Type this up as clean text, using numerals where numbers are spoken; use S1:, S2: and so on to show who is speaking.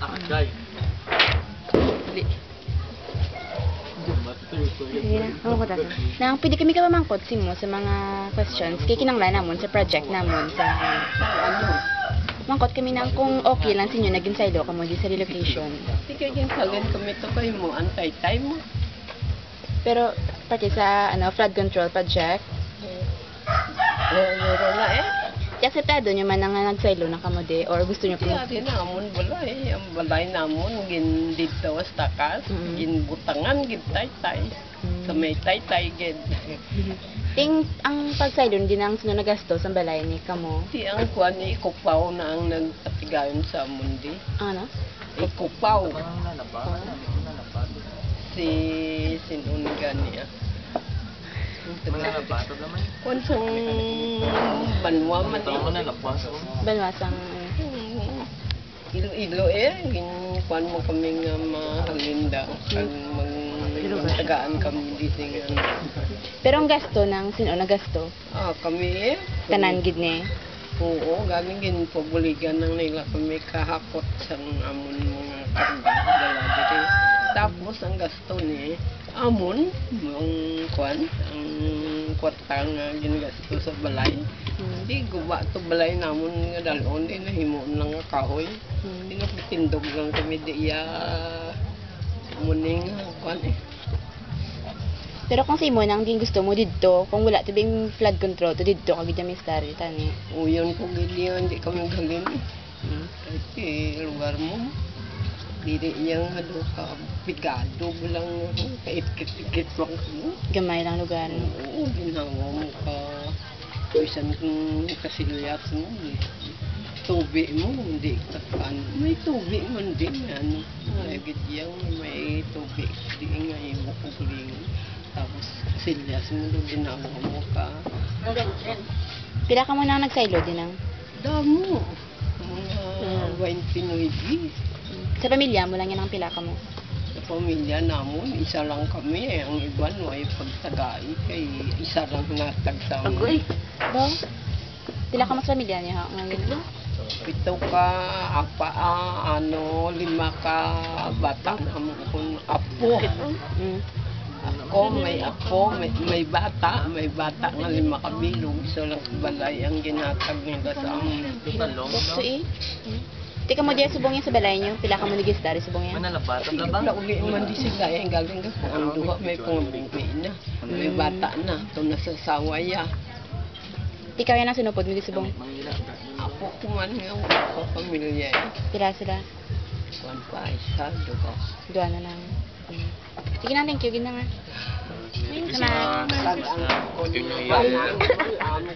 S1: Akay.
S2: Dili. Sige na, ako ko tasa. Nang pwede kami ka mamangkot si mo sa mga questions. Kaya kinanglan namon sa project namon sa...
S3: Ano?
S2: Mangkot kami nang kung okay lang sa inyo naging silo ka mo di sa relocation.
S3: Sige, yung salin kami to kayo mo, antay-tay mo.
S2: Pero pati sa flood control project,
S3: Meron na eh.
S2: akseptado nyo man nga nagsilo na kamo di or gusto nyo
S3: Kaya
S2: kamo...
S3: din namon balay. Ang balay namon, gin dito sa takas, gin butangan, gin tay-tay. Sa may tay-tay, gin.
S2: Ting ang pagsilo hindi nang sino nagasto sa balay ni kamo.
S3: Di ang kuwan ni Ikupaw na ang nagpatigayon sa mundi.
S2: Ano?
S3: Ikupaw. Si sinunigan niya. Kung sang banwa man
S2: Banwasang...
S3: Ilo-ilo eh, kuan mo kami nga mahalinda. Ang magtagaan kami dito nga.
S2: Pero ang gasto ng sino nagasto?
S3: Kami eh.
S2: Tanan gid ni.
S3: Oo, galing gin pabuligan ng nila kami kahakot sa amon mga karga dala dito. Tapos ang gasto ni amon ang kuan ang kwarta nga ginagasto sa balay. Di guba to balay namon nga dalon di nahimon lang nga kahoy. Di na tindog lang kami di ya muning kuan eh.
S2: Pero kung si mo nang din gusto mo didto, kung wala to bing flood control to didto kag jami star tani.
S3: Uyon ko giliyan di kami galing. Ay lugar mo. Dili niyang ano ka pigado lang kaipkit-ikit lang mo.
S2: Gamay lang lugar.
S3: Oo, ginawa mo ka isan kung kasilyas mo. Tubi mo, hindi ka kan. May tubi man din yan. Ay, gidyang may tubi. Di nga yung kukuling. Tapos kasilyas mo doon ginawa mo ka.
S2: Pila ka mo nang nagsaylo din ang
S3: Damo. Mga wine Pinoy di.
S2: sa pamilya mo lang yan ang pila ka mo.
S3: Sa pamilya namon, isa lang kami eh. Ang iban ay pagtagay kay isa lang natagsa mo.
S2: Ba? Pila ka mo sa pamilya niya ha ngayon.
S3: Pito ka, lima ka bata namon kung apo. Ako, may bata nga 5 kabilog. Isa lang balay ang ginatag nila sa amin.
S2: So Tika mo diya subong yan sa balay niyo, pila ka mo ni Gisdari subong yan.
S3: Nauli man di sila yung galing ka kung ang duha may pangabingpin na. May bata na, ito nasasawa ya.
S2: Ikaw yan ang sinupod mo di subong.
S3: Ako kuman nga ako pamilya eh.
S2: Pila sila.
S3: Kuan pa, isa, duha.
S2: Dua na lang. Sige na, thank you. Gina nga. Salamat.
S3: Pag ang